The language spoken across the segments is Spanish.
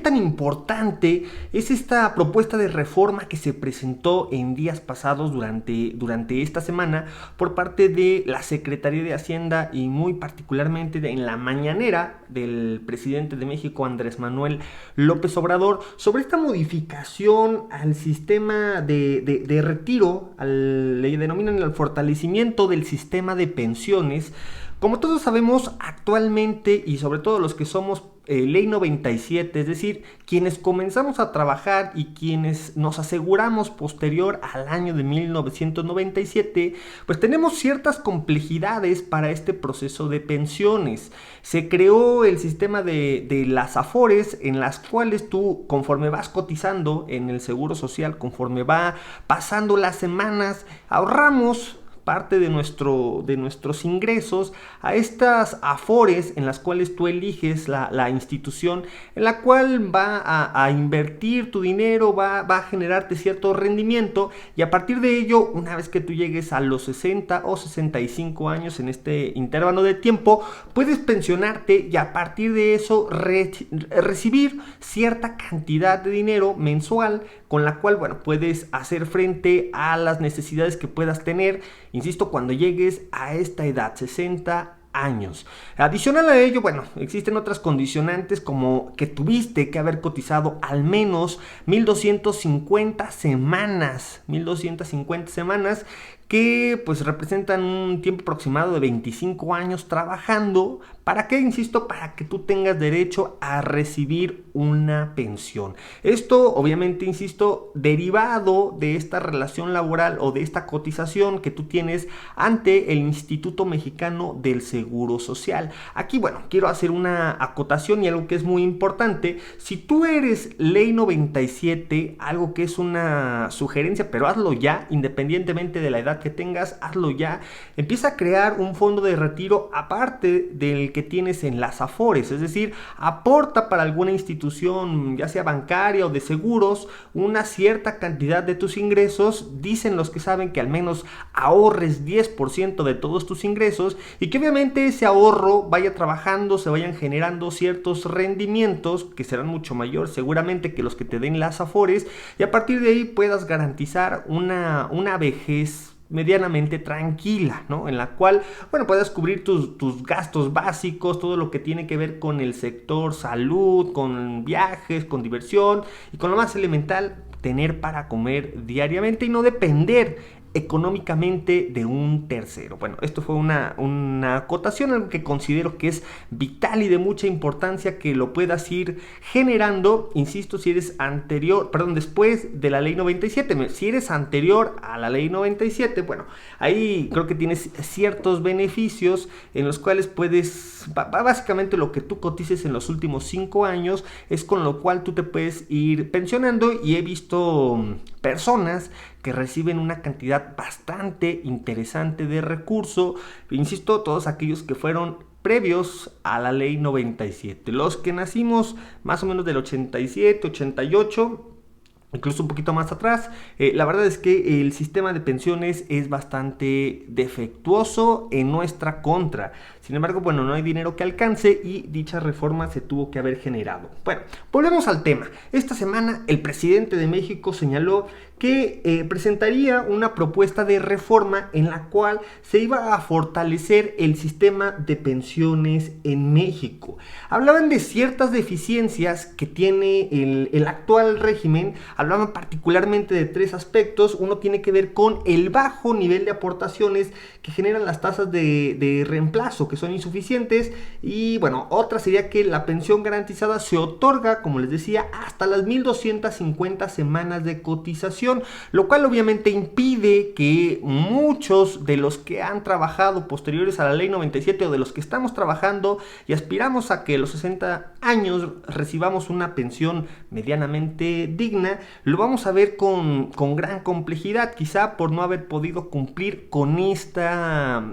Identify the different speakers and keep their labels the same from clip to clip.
Speaker 1: tan importante es esta propuesta de reforma que se presentó en días pasados durante esta semana por parte de la Secretaría de Hacienda y muy particularmente en la mañanera del presidente de México, Andrés Manuel López Obrador, sobre esta modificación al sistema de retiro, le denominan el fortalecimiento del sistema de pensiones. Como todos sabemos, actualmente, y sobre todo los que somos Ley 97, es decir, quienes comenzamos a trabajar y quienes nos aseguramos posterior al año de 1997, pues tenemos ciertas complejidades para este proceso de pensiones. Se creó el sistema de las Afores, en las cuales tú, conforme vas cotizando en el Seguro Social, conforme va pasando las semanas, ahorramos parte de nuestros ingresos a estas afores en las cuales tú eliges la institución en la cual va a invertir tu dinero, va a generarte cierto rendimiento, y a partir de ello, una vez que tú llegues a los 60 o 65 años en este intervalo de tiempo, puedes pensionarte y a partir de eso recibir cierta cantidad de dinero mensual con la cual, bueno, puedes hacer frente a las necesidades que puedas tener, insisto, cuando llegues a esta edad, 60 años. Adicional a ello, bueno, existen otras condicionantes como que tuviste que haber cotizado al menos 1250 semanas, que pues representan un tiempo aproximado de 25 años trabajando. ¿Para qué? Insisto, para que tú tengas derecho a recibir una pensión. Esto, obviamente, insisto, derivado de esta relación laboral o de esta cotización que tú tienes ante el Instituto Mexicano del Seguro Social. Aquí, bueno, quiero hacer una acotación y algo que es muy importante. Si tú eres Ley 97, algo que es una sugerencia, pero hazlo ya, independientemente de la edad que tengas, hazlo ya. Empieza a crear un fondo de retiro aparte del que tienes en las Afores, es decir, aporta para alguna institución, ya sea bancaria o de seguros, una cierta cantidad de tus ingresos. Dicen los que saben que al menos ahorres 10% de todos tus ingresos y que obviamente ese ahorro vaya trabajando, se vayan generando ciertos rendimientos que serán mucho mayor seguramente que los que te den las Afores, y a partir de ahí puedas garantizar una vejez medianamente tranquila, ¿no? En la cual, bueno, puedas cubrir tus gastos básicos, todo lo que tiene que ver con el sector salud, con viajes, con diversión y con lo más elemental, tener para comer diariamente y no depender económicamente de un tercero. Bueno, esto fue una acotación, algo que considero que es vital y de mucha importancia que lo puedas ir generando, insisto, si eres después de la Ley 97, si eres anterior a la Ley 97, bueno, ahí creo que tienes ciertos beneficios en los cuales puedes, básicamente lo que tú cotices en los últimos 5 años es con lo cual tú te puedes ir pensionando, y he visto personas que reciben una cantidad bastante interesante de recurso, insisto, todos aquellos que fueron previos a la Ley 97, los que nacimos más o menos del 87, 88, incluso un poquito más atrás. La verdad es que el sistema de pensiones es bastante defectuoso en nuestra contra. Sin embargo, bueno, no hay dinero que alcance y dicha reforma se tuvo que haber generado. Bueno, volvemos al tema. Esta semana el presidente de México señaló que presentaría una propuesta de reforma en la cual se iba a fortalecer el sistema de pensiones en México. Hablaban de ciertas deficiencias que tiene el actual régimen. Hablaban particularmente de 3 aspectos. Uno tiene que ver con el bajo nivel de aportaciones que generan las tasas de reemplazo, que son insuficientes, y bueno, otra sería que la pensión garantizada se otorga, como les decía, hasta las 1250 semanas de cotización, lo cual obviamente impide que muchos de los que han trabajado posteriores a la Ley 97 o de los que estamos trabajando y aspiramos a que a los 60 años recibamos una pensión medianamente digna, lo vamos a ver con gran complejidad, quizá por no haber podido cumplir con esta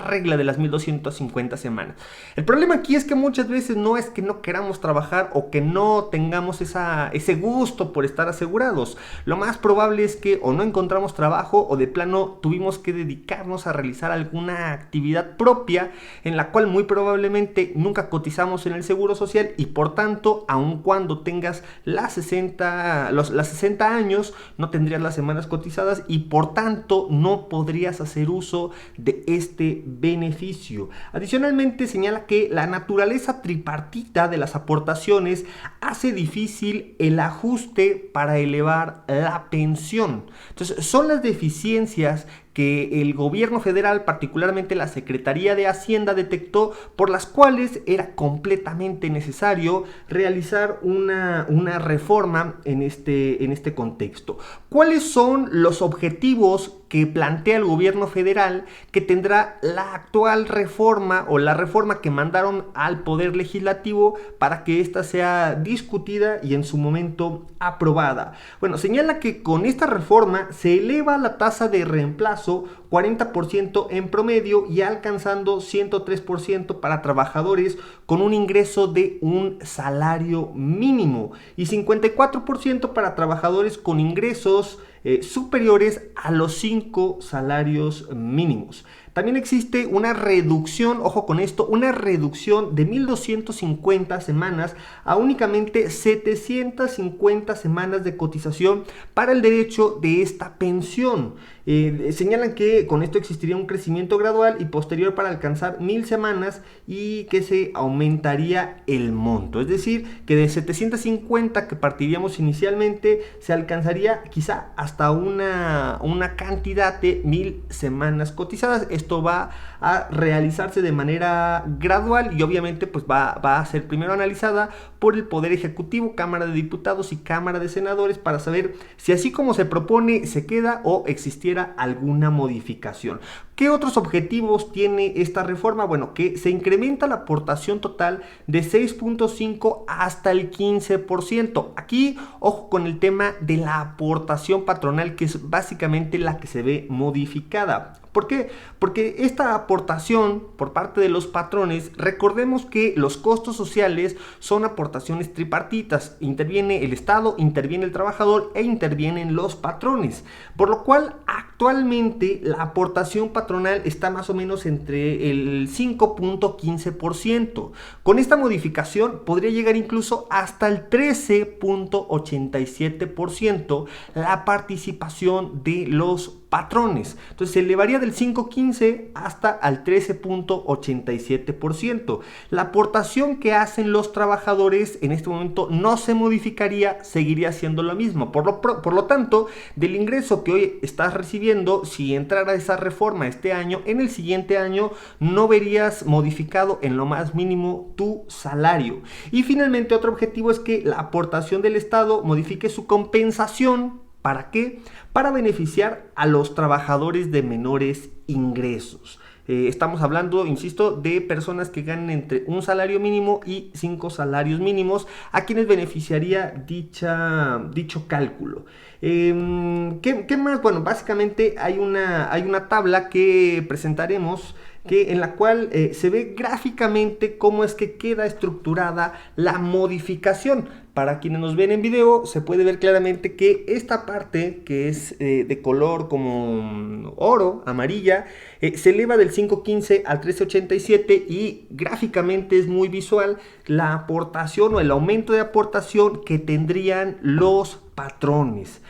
Speaker 1: regla de las 1250 1250 semanas. El problema aquí es que muchas veces no es que no queramos trabajar o que no tengamos ese gusto por estar asegurados. Lo más probable es que o no encontramos trabajo o de plano tuvimos que dedicarnos a realizar alguna actividad propia en la cual muy probablemente nunca cotizamos en el Seguro Social y por tanto, aun cuando tengas las 60 años, no tendrías las semanas cotizadas y por tanto no podrías hacer uso de este beneficio. Adicionalmente señala que la naturaleza tripartita de las aportaciones hace difícil el ajuste para elevar la pensión. Entonces son las deficiencias que el gobierno federal, particularmente la Secretaría de Hacienda, detectó, por las cuales era completamente necesario realizar una reforma en este contexto. ¿Cuáles son los objetivos que plantea el gobierno federal que tendrá la actual reforma o la reforma que mandaron al Poder Legislativo para que ésta sea discutida y en su momento aprobada? Bueno, señala que con esta reforma se eleva la tasa de reemplazo 40% en promedio y alcanzando 103% para trabajadores con un ingreso de un salario mínimo y 54% para trabajadores con ingresos superiores a los 5 salarios mínimos. También existe una reducción, ojo con esto, una reducción de 1.250 semanas a únicamente 750 semanas de cotización para el derecho de esta pensión. Señalan que con esto existiría un crecimiento gradual y posterior para alcanzar 1.000 semanas y que se aumentaría el monto. Es decir, que de 750 que partiríamos inicialmente se alcanzaría quizá hasta una cantidad de 1.000 semanas cotizadas. Esto va a realizarse de manera gradual y obviamente pues va a ser primero analizada por el Poder Ejecutivo, Cámara de Diputados y Cámara de Senadores para saber si así como se propone se queda o existiera alguna modificación. ¿Qué otros objetivos tiene esta reforma? Bueno, que se incrementa la aportación total de 6.5 hasta el 15%. Aquí, ojo con el tema de la aportación patronal, que es básicamente la que se ve modificada. ¿Por qué? Porque esta aportación por parte de los patrones, recordemos que los costos sociales son aportaciones tripartitas. Interviene el Estado, interviene el trabajador e intervienen los patrones. Por lo cual, actualmente la aportación patronal está más o menos entre el 5.15%. Con esta modificación podría llegar incluso hasta el 13.87% la participación de los patrones. Entonces se elevaría del 5.15 hasta al 13.87%. La aportación que hacen los trabajadores en este momento no se modificaría, seguiría siendo lo mismo. Por lo tanto, del ingreso que hoy estás recibiendo, si entrara esa reforma este año, en el siguiente año no verías modificado en lo más mínimo tu salario. Y finalmente otro objetivo es que la aportación del Estado modifique su compensación. ¿Para qué? Para beneficiar a los trabajadores de menores ingresos. Estamos hablando, insisto, de personas que ganan entre un salario mínimo y 5 salarios mínimos, a quienes beneficiaría dicho cálculo. ¿Qué más? Bueno, básicamente hay una tabla que presentaremos en la cual se ve gráficamente cómo es que queda estructurada la modificación. Para quienes nos ven en video, se puede ver claramente que esta parte, que es de color como oro, amarilla, se eleva del 5.15 al 13.87 y gráficamente es muy visual la aportación o el aumento de aportación que tendrían los patrones.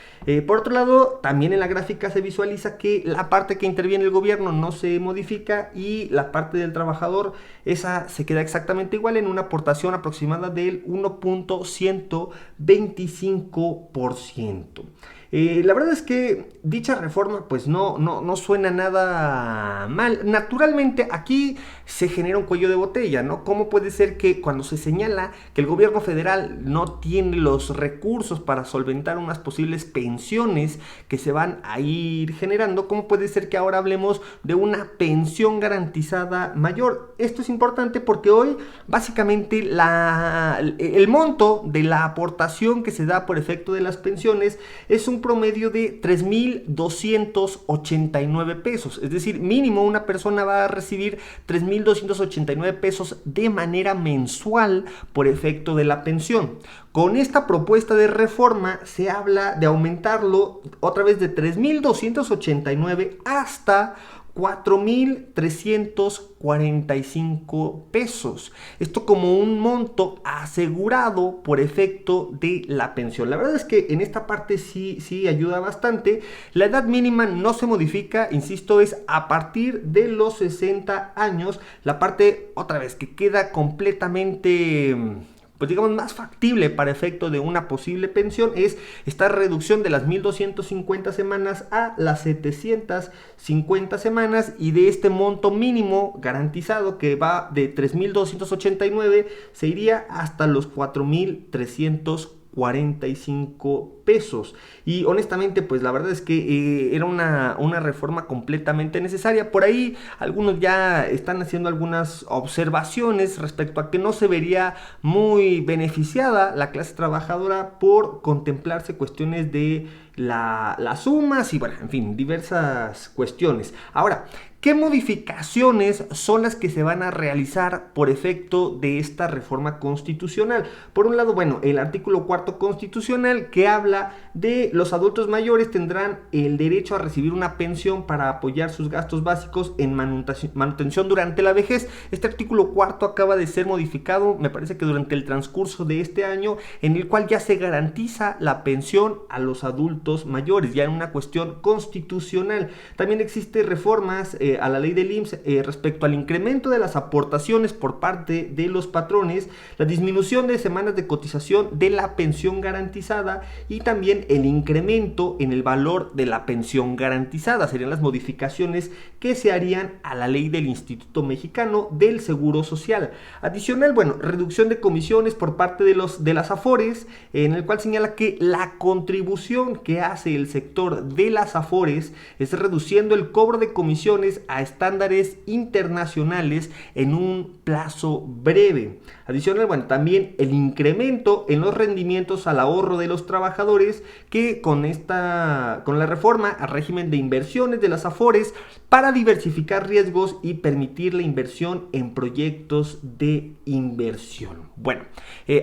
Speaker 1: Por otro lado, también en la gráfica se visualiza que la parte que interviene el gobierno no se modifica y la parte del trabajador, esa se queda exactamente igual en una aportación aproximada del 1.125%. La verdad es que dicha reforma pues no suena nada mal. Naturalmente aquí se genera un cuello de botella, ¿no? ¿Cómo puede ser que cuando se señala que el gobierno federal no tiene los recursos para solventar unas posibles pensiones que se van a ir generando, cómo puede ser que ahora hablemos de una pensión garantizada mayor? Esto es importante porque hoy básicamente el monto de la aportación que se da por efecto de las pensiones es un un promedio de 3,289 pesos. Es decir, mínimo una persona va a recibir 3,289 pesos de manera mensual por efecto de la pensión. Con esta propuesta de reforma se habla de aumentarlo otra vez de 3,289 hasta 4,345 pesos. Esto como un monto asegurado por efecto de la pensión. La verdad es que en esta parte sí ayuda bastante. La edad mínima no se modifica, insisto, es a partir de los 60 años. La parte, otra vez, que queda completamente, pues digamos, más factible para efecto de una posible pensión es esta reducción de las 1,250 semanas a las 750 semanas, y de este monto mínimo garantizado que va de 3,289 se iría hasta los 4,345 pesos. Y honestamente, pues la verdad es que era una reforma completamente necesaria. Por ahí algunos ya están haciendo algunas observaciones respecto a que no se vería muy beneficiada la clase trabajadora por contemplarse cuestiones de las sumas y, bueno, en fin, diversas cuestiones. Ahora, ¿qué modificaciones son las que se van a realizar por efecto de esta reforma constitucional? Por un lado, bueno, el artículo 4 constitucional, que habla de los adultos mayores tendrán el derecho a recibir una pensión para apoyar sus gastos básicos en manutención durante la vejez. Este artículo 4 acaba de ser modificado, me parece que durante el transcurso de este año, en el cual ya se garantiza la pensión a los adultos mayores, ya en una cuestión constitucional. También existen reformas a la ley del IMSS respecto al incremento de las aportaciones por parte de los patrones, la disminución de semanas de cotización de la pensión garantizada y también el incremento en el valor de la pensión garantizada. Serían las modificaciones que se harían a la ley del Instituto Mexicano del Seguro Social. Adicional, bueno, reducción de comisiones por parte de las AFORES, en el cual señala que la contribución que hace el sector de las AFORES es reduciendo el cobro de comisiones a estándares internacionales en un plazo breve. Adicional, bueno, también el incremento en los rendimientos al ahorro de los trabajadores, que con la reforma al régimen de inversiones de las AFORES para diversificar riesgos y permitir la inversión en proyectos de inversión. Bueno,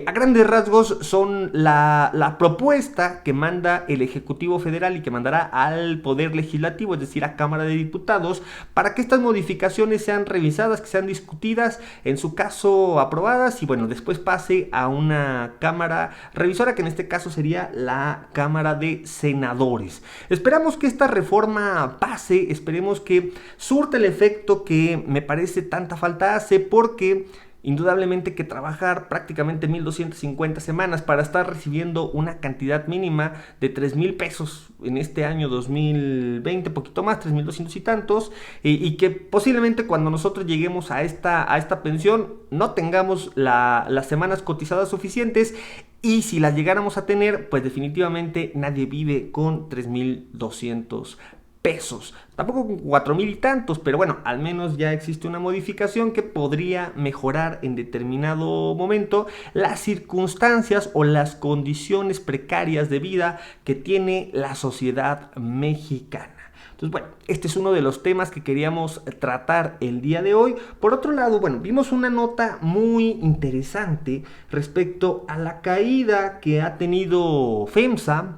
Speaker 1: a grandes rasgos son la propuesta que manda el Ejecutivo Federal y que mandará al Poder Legislativo, es decir, a Cámara de Diputados, para que estas modificaciones sean revisadas, que sean discutidas, en su caso aprobadas, y bueno, después pase a una Cámara revisora, que en este caso sería la Cámara de Senadores. Esperamos que esta reforma pase, esperemos que surta el efecto que me parece tanta falta hace, porque indudablemente que trabajar prácticamente 1,250 semanas para estar recibiendo una cantidad mínima de 3,000 pesos en este año 2020, poquito más, 3,200 y tantos, y que posiblemente cuando nosotros lleguemos a esta pensión no tengamos las semanas cotizadas suficientes, y si las llegáramos a tener, pues definitivamente nadie vive con 3,200 pesos, tampoco con 4,000 y tantos, pero bueno, al menos ya existe una modificación que podría mejorar en determinado momento las circunstancias o las condiciones precarias de vida que tiene la sociedad mexicana. Entonces, bueno, este es uno de los temas que queríamos tratar el día de hoy. Por otro lado, bueno, vimos una nota muy interesante respecto a la caída que ha tenido FEMSA,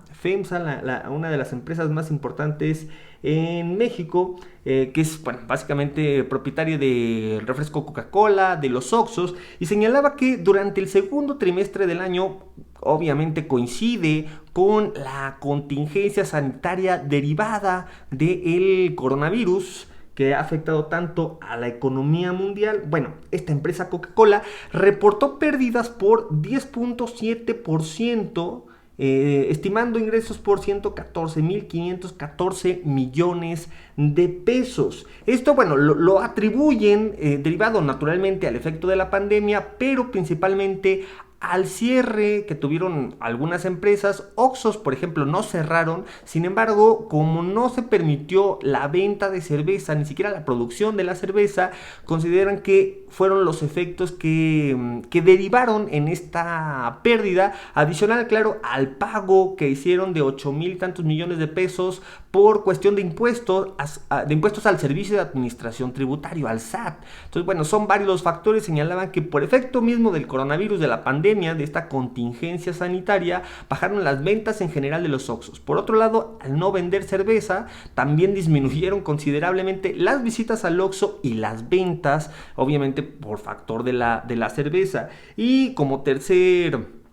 Speaker 1: una de las empresas más importantes en México, que es, bueno, básicamente propietaria del refresco Coca-Cola, de los Oxxos, y señalaba que durante el segundo trimestre del año, obviamente coincide con la contingencia sanitaria derivada del coronavirus, que ha afectado tanto a la economía mundial. Bueno, esta empresa Coca-Cola reportó pérdidas por 10.7%, estimando ingresos por 114.514 millones de pesos. Esto, bueno, lo atribuyen derivado naturalmente al efecto de la pandemia, pero principalmente al cierre que tuvieron algunas empresas. Oxxos, por ejemplo, no cerraron. Sin embargo, como no se permitió la venta de cerveza, ni siquiera la producción de la cerveza, consideran que fueron los efectos que derivaron en esta pérdida, adicional, claro, al pago que hicieron de 8,000 y tantos millones de pesos por cuestión de impuestos al Servicio de Administración Tributario, al SAT. Entonces, bueno, son varios los factores. Señalaban que por efecto mismo del coronavirus, de la pandemia, de esta contingencia sanitaria, bajaron las ventas en general de los Oxxos. Por otro lado, al no vender cerveza, también disminuyeron considerablemente las visitas al Oxxo y las ventas, obviamente por factor de la cerveza. Y como tercer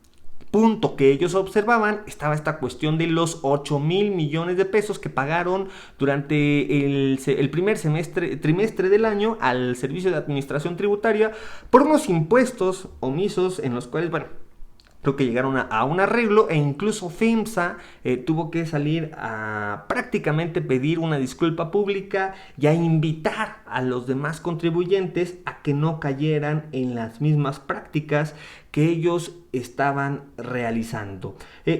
Speaker 1: punto que ellos observaban, estaba esta cuestión de los 8,000 millones de pesos que pagaron durante el primer trimestre del año al Servicio de Administración Tributaria por unos impuestos omisos en los cuales, bueno, creo que llegaron a un arreglo, e incluso FEMSA tuvo que salir a prácticamente pedir una disculpa pública y a invitar a los demás contribuyentes a que no cayeran en las mismas prácticas que ellos estaban realizando.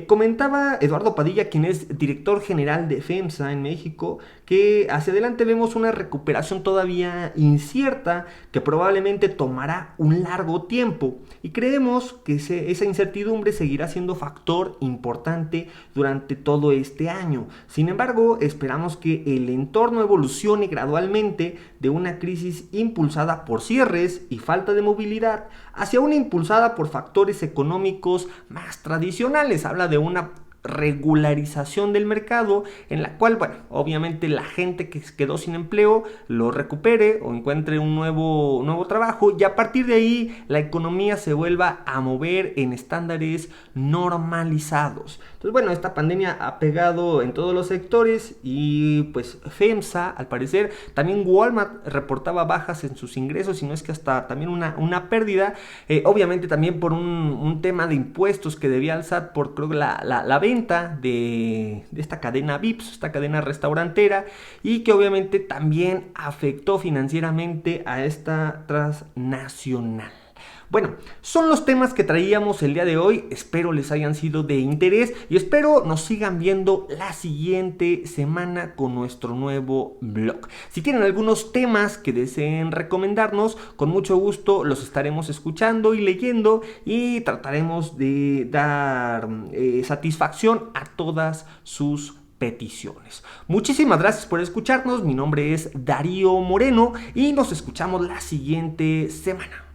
Speaker 1: Comentaba Eduardo Padilla, quien es director general de FEMSA en México, que hacia adelante vemos una recuperación todavía incierta, que probablemente tomará un largo tiempo, y creemos que esa incertidumbre seguirá siendo factor importante durante todo este año. Sin embargo, esperamos que el entorno evolucione gradualmente de una crisis impulsada por cierres y falta de movilidad hacia una impulsada por factores económicos más tradicionales. Habla de una regularización del mercado en la cual, bueno, obviamente la gente que quedó sin empleo lo recupere o encuentre un nuevo trabajo, y a partir de ahí la economía se vuelva a mover en estándares normalizados. Entonces, bueno, esta pandemia ha pegado en todos los sectores, y pues FEMSA, al parecer, también Walmart reportaba bajas en sus ingresos, y no es que hasta también una pérdida, obviamente también por un tema de impuestos que debía al SAT por, creo que la venta de esta cadena Vips, esta cadena restaurantera, y que obviamente también afectó financieramente a esta transnacional. Bueno, son los temas que traíamos el día de hoy. Espero les hayan sido de interés y espero nos sigan viendo la siguiente semana con nuestro nuevo blog. Si tienen algunos temas que deseen recomendarnos, con mucho gusto los estaremos escuchando y leyendo, y trataremos de dar satisfacción a todas sus peticiones. Muchísimas gracias por escucharnos. Mi nombre es Darío Moreno y nos escuchamos la siguiente semana.